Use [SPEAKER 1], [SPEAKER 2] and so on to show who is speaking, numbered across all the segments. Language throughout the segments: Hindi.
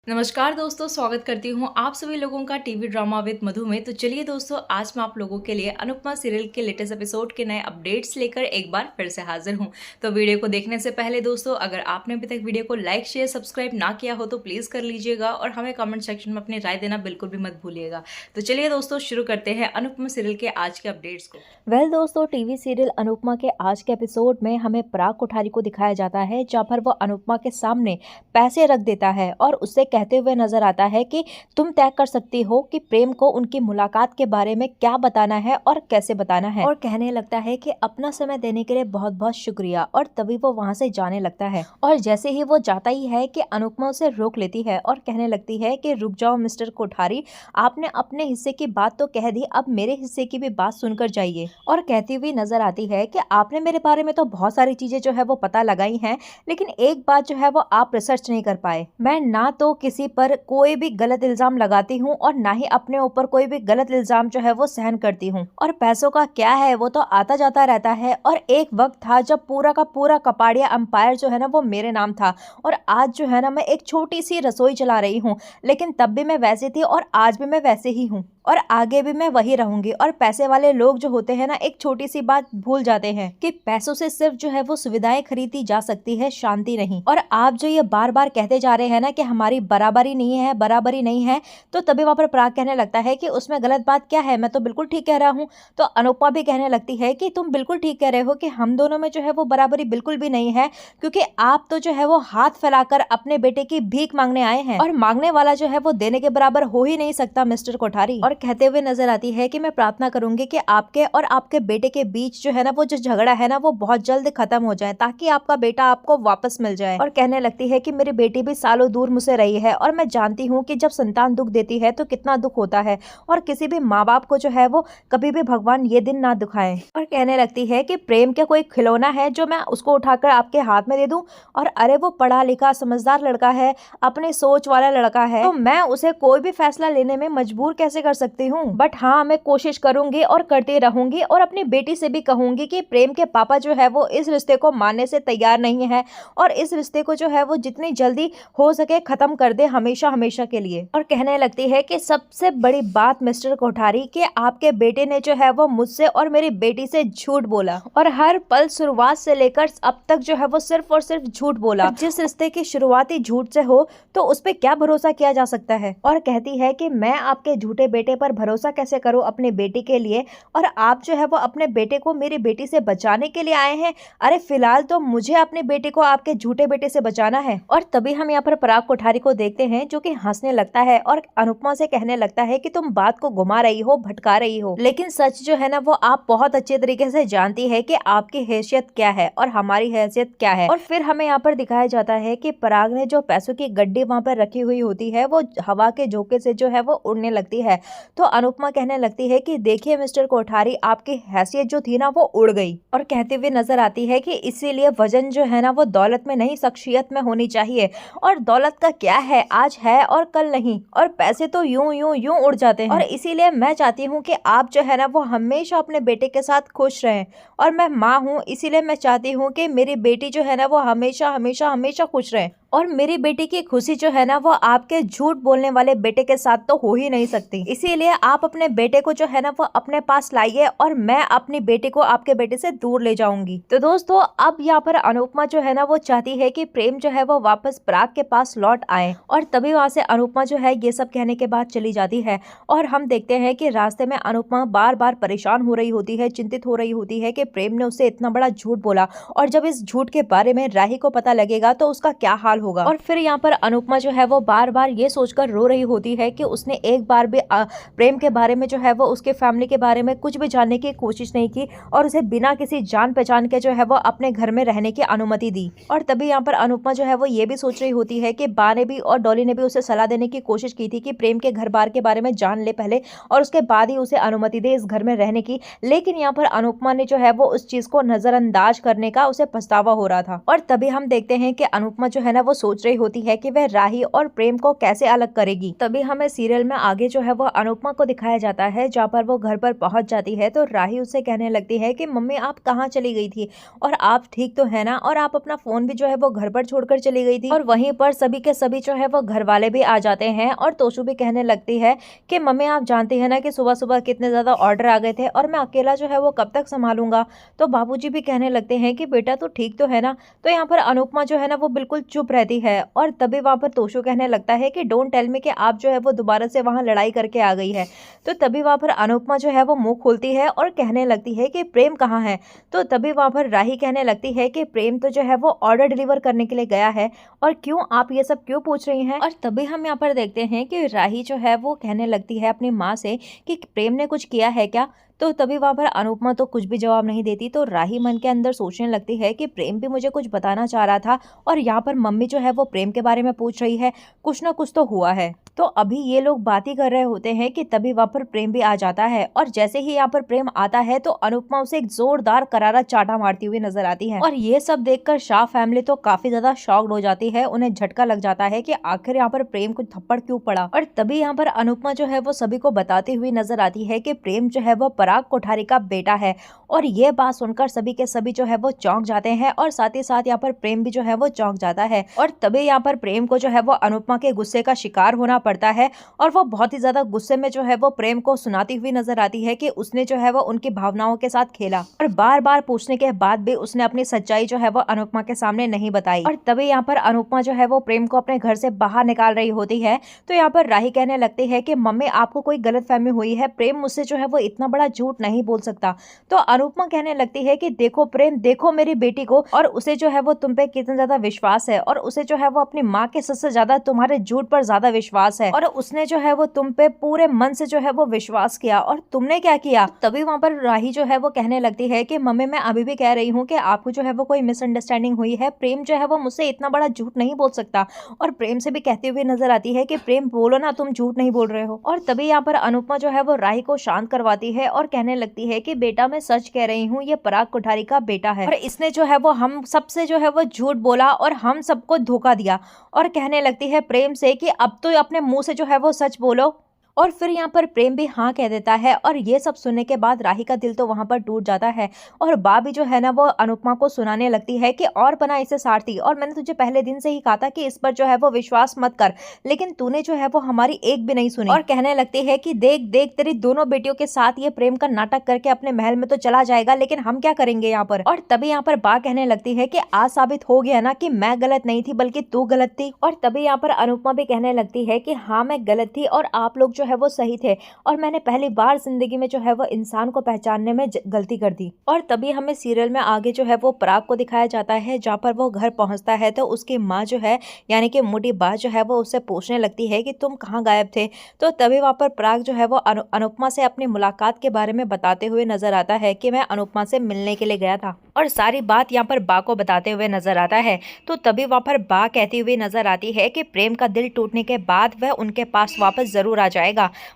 [SPEAKER 1] नमस्कार दोस्तों, स्वागत करती हूँ आप सभी लोगों का टीवी ड्रामा विद मधु में। तो चलिए दोस्तों, आज मैं आप लोगों के लिए अनुपमा सीरियल के लेटेस्ट एपिसोड के नए अपडेट्स लेकर एक बार फिर से हाजिर हूँ। तो वीडियो को देखने से पहले दोस्तों, अगर आपने अभी तक वीडियो को लाइक शेयर सब्सक्राइब ना किया हो तो प्लीज़ कर लीजिएगा और हमें कमेंट सेक्शन में अपनी राय देना बिल्कुल भी मत भूलिएगा। तो चलिए दोस्तों, शुरू करते हैं अनुपमा सीरियल के आज के अपडेट्स को।
[SPEAKER 2] दोस्तों, टीवी सीरियल अनुपमा के आज के एपिसोड में हमें पराग कोठारी को दिखाया जाता है, जहाँ पर वो अनुपमा के सामने पैसे रख देता है और उससे कहते हुए नजर आता है कि तुम तय कर सकती हो कि प्रेम को उनकी मुलाकात के बारे में क्या बताना है और कैसे बताना है, और कहने लगता है कि अपना समय देने के लिए बहुत बहुत शुक्रिया। और तभी वो वहां से जाने लगता है और जैसे ही वो जाता ही है कि अनुपमा उसे रोक लेती है और कहने लगती है कि रुक जाओ मिस्टर कोठारी, आपने अपने हिस्से की बात तो कह दी, अब मेरे हिस्से की भी बात सुनकर जाइए। और कहती हुई नजर आती है कि आपने मेरे बारे में तो बहुत सारी चीजें जो है वो पता लगाई हैं, लेकिन एक बात जो है वो आप रिसर्च नहीं कर पाए। मैं ना तो किसी पर कोई भी गलत इल्जाम लगाती हूँ और ना ही अपने ऊपर कोई भी गलत इल्जाम जो है वो सहन करती हूँ। और पैसों का क्या है, वो तो आता जाता रहता है। और एक वक्त था जब पूरा का पूरा कपाड़िया एम्पायर जो है ना वो मेरे नाम था, और आज जो है ना मैं एक छोटी सी रसोई चला रही हूँ, लेकिन तब भी मैं वैसी थी और आज भी मैं वैसे ही हूँ और आगे भी मैं वही रहूंगी। और पैसे वाले लोग जो होते हैं ना, एक छोटी सी बात भूल जाते हैं कि पैसों से सिर्फ जो है वो सुविधाएं खरीदी जा सकती है, शांति नहीं। और आप जो ये बार बार कहते जा रहे हैं ना कि हमारी बराबरी नहीं है, बराबरी नहीं है, तो तभी वहां पर पराग कहने लगता है कि उसमें गलत बात क्या है, मैं तो बिल्कुल ठीक कह रहा हूँ। तो अनुपमा भी कहने लगती है कि तुम बिल्कुल ठीक कह रहे हो कि हम दोनों में जो है वो बराबरी बिल्कुल भी नहीं है, क्योंकि आप तो जो है वो हाथ फैलाकर अपने बेटे की भीख मांगने आए हैं, और मांगने वाला जो है वो देने के बराबर हो ही नहीं सकता मिस्टर कोठारी। और कहते हुए नजर आती है कि मैं प्रार्थना करूंगी कि आपके और आपके बेटे के बीच जो है ना वो जो झगड़ा है ना वो बहुत जल्द खत्म हो जाए, ताकि आपका बेटा आपको वापस मिल जाए। और कहने लगती है कि मेरी बेटी भी सालों दूर मुझसे रही है और मैं जानती हूँ कि जब संतान दुख देती है तो कितना दुख होता है, और किसी भी माँ बाप को जो है वो कभी भी भगवान ये दिन ना दुखाए। और कहने लगती है कि प्रेम क्या कोई खिलौना है जो मैं उसको उठाकर आपके हाथ में दे दूं, और अरे वो पढ़ा लिखा समझदार लड़का है, अपने सोच वाला लड़का है, तो मैं उसे कोई भी फैसला लेने में मजबूर कैसे कर सकती हूँ। बट हाँ, मैं कोशिश करूंगी और करती रहूंगी, और अपनी बेटी से भी कहूंगी कि प्रेम के पापा जो है वो इस रिश्ते को मानने से तैयार नहीं है, और इस रिश्ते को जो है वो जितनी जल्दी हो सके खत्म कर दे, हमेशा हमेशा के लिए। और कहने लगती है कि सबसे बड़ी बात मिस्टर कोठारी, कि आपके बेटे ने जो है वो मुझसे और मेरी बेटी से झूठ बोला, और हर पल शुरुआत से लेकर अब तक जो है वो सिर्फ और सिर्फ झूठ बोला। जिस रिश्ते की शुरुआत ही झूठ से हो तो उस पर क्या भरोसा किया जा सकता है। और कहती है कि मैं आपके झूठे बेटे पर भरोसा कैसे करूं अपने बेटे के लिए, और आप जो है वो अपने बेटे को मेरी बेटी से बचाने के लिए आए हैं। अरे फिलहाल तो मुझे अपने बेटे को आपके झूठे बेटे से बचाना है। और तभी हम यहाँ पर पराग कोठारी को देखते हैं जो कि हंसने लगता है और अनुपमा से कहने लगता है कि तुम बात को घुमा रही हो, भटका रही हो, लेकिन सच जो है ना वो आप बहुत अच्छे तरीके से जानती है कि आपकी हैसियत क्या है और हमारी हैसियत क्या है। और फिर हमें यहाँ पर दिखाया जाता है कि पराग ने जो पैसों की गड्डी वहां पर रखी हुई होती है वो हवा के झोंके से जो है वो उड़ने लगती है। तो अनुपमा कहने लगती है कि देखिए मिस्टर कोठारी, आपकी हैसियत जो थी ना वो उड़ गई। और कहते हुए नजर आती है कि इसीलिए वजन जो है ना वो दौलत में नहीं, शख्सियत में होनी चाहिए। और दौलत का क्या है, आज है और कल नहीं, और पैसे तो यूं यूं यूं उड़ जाते हैं। और इसीलिए मैं चाहती हूँ कि आप जो है ना वो हमेशा अपने बेटे के साथ खुश रहें, और मैं माँ हूँ इसीलिए मैं चाहती हूँ कि मेरी बेटी जो है ना वो हमेशा हमेशा हमेशा खुश रहे। और मेरी बेटी की खुशी जो है ना वो आपके झूठ बोलने वाले बेटे के साथ तो हो ही नहीं सकती। इसीलिए आप अपने बेटे को जो है ना वो अपने पास लाइए, और मैं अपनी बेटी को आपके बेटे से दूर ले जाऊंगी। तो दोस्तों, अब यहाँ पर अनुपमा जो है ना वो चाहती है कि प्रेम जो है वो वापस पराग के पास लौट आए, और तभी वहां से अनुपमा जो है ये सब कहने के बाद चली जाती है। और हम देखते हैं कि रास्ते में अनुपमा बार बार परेशान हो रही होती है, चिंतित हो रही होती है कि प्रेम ने उसे इतना बड़ा झूठ बोला, और जब इस झूठ के बारे में राही को पता लगेगा तो उसका क्या हाल होगा। और फिर यहाँ पर अनुपमा जो है वो बार बार ये सोचकर रो रही होती है कि उसने एक बार भी प्रेम के बारे में जो है वो उसके फैमिली के बारे में कुछ भी जानने की कोशिश नहीं की, और उसे बिना किसी जान पहचान के जो है वो अपने घर में रहने की अनुमति दी। और तभी यहाँ पर अनुपमा जो है वो ये भी सोच रही होती है कि बा ने भी और डॉली ने भी उसे सलाह देने की कोशिश की थी कि प्रेम के घर बार के बारे में जान ले पहले, और उसके बाद ही उसे अनुमति दे इस घर में रहने की। लेकिन यहाँ पर अनुपमा ने जो है वो उस चीज को नजरअंदाज करने का उसे पछतावा हो रहा था। और तभी हम देखते हैं कि अनुपमा जो है ना वो सोच रही होती है कि वह राही और प्रेम को कैसे अलग करेगी। तभी हमें सीरियल में आगे जो है वो अनुपमा को दिखाया जाता है, जहाँ पर वो घर पर पहुंच जाती है तो राही उससे कहने लगती है कि मम्मी आप कहाँ चली गई थी और आप ठीक तो है ना, और आप अपना फोन भी जो है वो घर पर छोड़कर चली गई थी। और वहीं पर सभी के सभी जो है वो घर वाले भी आ जाते हैं और तोशु भी कहने लगती है कि मम्मी आप जानती है ना कि सुबह सुबह कितने ज्यादा ऑर्डर आ गए थे और मैं अकेला जो है वो कब तक संभालूंगा। तो बाबूजी भी कहने लगते हैं कि बेटा तू ठीक तो है ना। तो यहाँ पर अनुपमा जो है ना वो बिल्कुल चुप रहती है और तभी वहां पर तोशु कहने लगता है कि डोंट टेल मी कि आप जो है वो दोबारा से वहां लड़ाई करके आ गई है। तो तभी वहां पर अनुपमा जो है वो मुंह खोलती है और कहने लगती है कि प्रेम कहाँ है। तो तभी वहां पर राही कहने लगती है कि प्रेम तो जो है वो ऑर्डर डिलीवर करने के लिए गया है, और क्यों आप ये सब क्यों पूछ रही हैं। और तभी हम यहाँ पर देखते हैं कि राही जो है वो कहने लगती है अपनी माँ से कि प्रेम ने कुछ किया है क्या। तो तभी वहां पर अनुपमा तो कुछ भी जवाब नहीं देती। तो राही मन के अंदर सोचने लगती है कि प्रेम भी मुझे कुछ बताना चाह रहा था और यहाँ पर मम्मी जो है वो प्रेम के बारे में पूछ रही है, कुछ ना कुछ तो हुआ है। तो अभी ये लोग बात ही कर रहे होते हैं कि तभी वहां पर प्रेम भी आ जाता है, और जैसे ही यहाँ पर प्रेम आता है तो अनुपमा उसे एक जोरदार करारा चाटा मारती हुई नजर आती है। और ये सब देखकर शाह फैमिली तो काफी ज्यादा शॉक्ड हो जाती है, उन्हें झटका लग जाता है कि आखिर यहाँ पर प्रेम को थप्पड़ क्यों पड़ा। और तभी यहाँ पर अनुपमा जो है वो सभी को बताती हुई नजर आती है कि प्रेम जो है वो पराग कोठारी का बेटा है। और ये बात सुनकर सभी के सभी जो है वो चौंक जाते हैं, और साथ ही साथ यहाँ पर प्रेम भी जो है वो चौंक जाता है। और तभी यहाँ पर प्रेम को जो है वो अनुपमा के गुस्से का शिकार होना पड़ता है, और वो बहुत ही ज्यादा गुस्से में जो है वो प्रेम को सुनाती हुई नजर आती है कि उसने जो है वो उनकी भावनाओं के साथ खेला, और बार बार पूछने के बाद भी उसने अपनी सच्चाई जो है वो अनुपमा के सामने नहीं बताई। और तभी यहाँ पर अनुपमा जो है वो प्रेम को अपने घर से बाहर निकाल रही होती है। तो यहाँ पर राही कहने लगती है कि मम्मी आपको कोई गलतफहमी हुई है, प्रेम मुझसे जो है वो इतना बड़ा झूठ नहीं बोल सकता। तो अनुपमा कहने लगती है कि देखो प्रेम, देखो मेरी बेटी को, और उसे जो है वो तुम पे कितना ज्यादा विश्वास है, और उसे जो है वो अपनी माँ के सच से ज्यादा तुम्हारे झूठ पर ज्यादा विश्वास है, और उसने जो है वो तुम पे पूरे मन से जो है वो विश्वास किया, और तुमने क्या किया। तभी वहां पर राही जो है वो कहने लगती है कि मम्मी मैं अभी भी कह रही हूँ कि आपको जो है वो कोई मिसअंडरस्टैंडिंग हुई है, प्रेम जो है वो मुझसे इतना बड़ा झूठ नहीं बोल सकता। और प्रेम से भी कहते हुए नजर आती है कि प्रेम बोलो ना, तुम झूठ नहीं बोल रहे हो। और तभी यहाँ पर अनुपमा जो है वो राही को शांत करवाती है और कहने लगती है कि बेटा मैं सच कह रही हूँ, ये पराग कोठारी का बेटा है, और इसने जो है वो हम सबसे जो है वो झूठ बोला और हम सबको धोखा दिया। और कहने लगती है प्रेम से कि अब तो अपने मुंह से जो है वो सच बोलो। और फिर यहाँ पर प्रेम भी हाँ कह देता है, और ये सब सुनने के बाद राही का दिल तो वहां पर टूट जाता है, और बाबी जो है ना वो अनुपमा को सुनाने लगती है कि और बना इसे सारथी, और मैंने तुझे पहले दिन से ही कहा था कि इस पर जो है वो विश्वास मत कर, लेकिन तूने जो है वो हमारी एक भी नहीं सुनी। और कहने लगती है कि देख देख तेरी दोनों बेटियों के साथ ये प्रेम का नाटक करके अपने महल में तो चला जाएगा, लेकिन हम क्या करेंगे यहाँ पर। और तभी यहाँ पर बा कहने लगती है कि आज साबित हो गया ना कि मैं गलत नहीं थी बल्कि तू गलत थी। और तभी यहाँ पर अनुपमा भी कहने लगती है कि हाँ मैं गलत थी और आप लोग जो है वो सही थे, और मैंने पहली बार जिंदगी में जो है वो इंसान को पहचानने में गलती कर दी। और तभी हमें सीरियल में आगे जो है वो पराग को दिखाया जाता है, जहाँ पर वो घर पहुंचता है तो उसकी माँ जो है यानी कि मोटी बा जो है वो उससे पूछने लगती है कि तुम कहाँ गायब थे। तो तभी वहां पर पराग जो है वो अनुपमा से अपनी मुलाकात के बारे में बताते हुए नजर आता है कि मैं अनुपमा से मिलने के लिए गया था, और सारी बात यहाँ पर बा को बताते हुए नजर आता है। तो तभी वहां पर बा कहती हुई नजर आती है कि प्रेम का दिल टूटने के बाद वह उनके पास वापस जरूर आ जाएगा।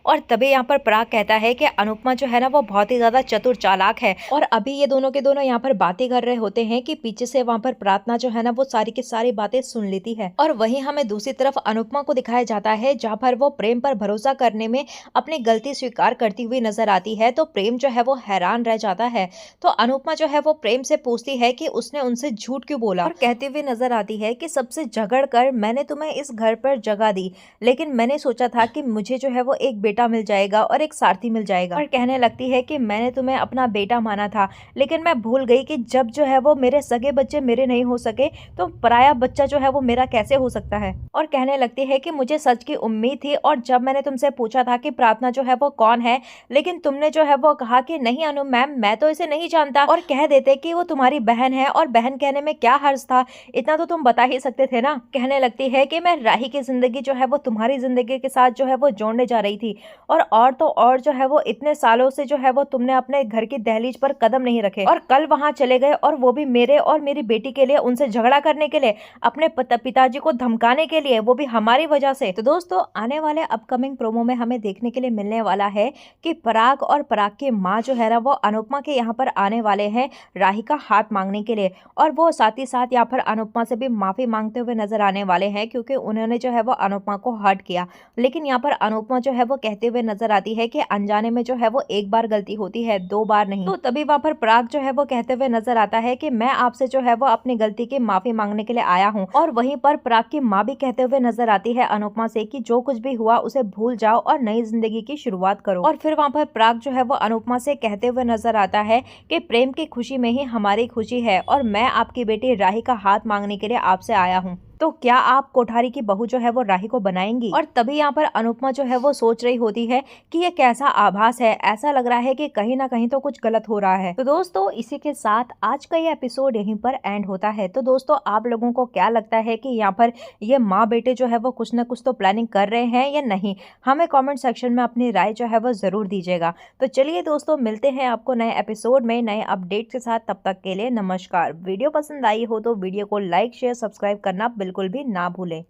[SPEAKER 2] और तभी यहाँ पर पराग कहता है कि अनुपमा जो है ना वो बहुत ही ज्यादा चतुर चालाक है, और अभी ये दोनों के दोनों यहाँ पर बातें कर रहे होते हैं कि पीछे से वहाँ पर प्रार्थना जो है ना वो सारी की सारी बातें सुन लेती है। और वहीं हमें दूसरी तरफ अनुपमा को दिखाया जाता है, जहाँ पर वो प्रेम पर भरोसा करने में अपनी गलती स्वीकार करती हुई नजर आती है। तो प्रेम जो है वो हैरान रह जाता है। तो अनुपमा जो है वो प्रेम से पूछती है कि उसने उनसे झूठ क्यों बोला, और कहती हुई नजर आती है कि सबसे झगड़ कर मैंने तुम्हें इस घर पर जगह दी, लेकिन मैंने सोचा था कि मुझे जो है वो एक बेटा मिल जाएगा और एक सारथी मिल जाएगा। और कहने लगती है कि मैंने तुम्हें अपना बेटा माना था, लेकिन मैं भूल गई कि जब जो है वो मेरे सगे बच्चे मेरे नहीं हो सके तो पराया बच्चा जो है वो मेरा कैसे हो सकता है। और कहने लगती है कि मुझे सच की उम्मीद थी, और जब मैंने तुमसे पूछा था कि प्रार्थना जो है वो कौन है, लेकिन तुमने जो है वो कहा कि नहीं अनु मैम मैं तो इसे नहीं जानता, और कह देते कि वो तुम्हारी बहन है, और बहन कहने में क्या हर्ज था, इतना तो तुम बता ही सकते थे ना। कहने लगती है कि मैं राही की जिंदगी जो है वो तुम्हारी जिंदगी के साथ जो है वो जोड़ने जा रही थी, और तो और जो है वो इतने सालों से जो है वो तुमने अपने घर की दहलीज पर कदम नहीं रखे, और कल वहां चले गए, और वो भी मेरे और मेरी बेटी के लिए, उनसे झगड़ा करने के लिए, अपने पिताजी को धमकाने के लिए, वो भी हमारी वजह से। तो दोस्तों आने वाले अपकमिंग प्रोमो में हमें देखने के लिए मिलने वाला है कि पराग और पराग की माँ जो है ना वो अनुपमा के यहाँ पर आने वाले हैं राही का हाथ मांगने के लिए, और वो साथ ही साथ यहाँ पर अनुपमा से भी माफी मांगते हुए नजर आने वाले हैं क्योंकि उन्होंने जो है वो अनुपमा को हर्ट किया। लेकिन यहाँ पर अनुपमा जो है वो कहते हुए नजर आती है कि अनजाने में जो है वो एक बार गलती होती है, 2 बार नहीं। तो तभी वहां पर पराग जो है वो कहते हुए नजर आता है कि मैं आपसे जो है वो अपनी गलती की माफी मांगने के लिए आया हूँ। और वहीं पर पराग की माँ भी कहते हुए नजर आती है अनुपमा से कि जो कुछ भी हुआ उसे भूल जाओ और नई जिंदगी की शुरुआत करो। और फिर वहां पर पराग जो है वो अनुपमा से कहते हुए नजर आता है कि प्रेम की खुशी में ही हमारी खुशी है और मैं आपकी बेटी राही का हाथ मांगने के लिए आपसे आया हूँ। तो क्या आप कोठारी की बहू जो है वो राही को बनाएंगी? और तभी यहाँ पर अनुपमा जो है वो सोच रही होती है कि ये कैसा आभास है, ऐसा लग रहा है कि कहीं ना कहीं तो कुछ गलत हो रहा है। तो दोस्तों इसी के साथ आज का ये एपिसोड यहीं पर एंड होता है। तो दोस्तों आप लोगों को क्या लगता है कि यहाँ पर ये माँ बेटे जो है वो कुछ ना कुछ तो प्लानिंग कर रहे हैं या नहीं? हमें कॉमेंट सेक्शन में अपनी राय जो है वो जरूर दीजिएगा। तो चलिए दोस्तों मिलते हैं आपको नए एपिसोड में नए अपडेट के साथ। तब तक के लिए नमस्कार। वीडियो पसंद आई हो तो वीडियो को लाइक शेयर सब्सक्राइब करना बिल्कुल भी ना भूलें।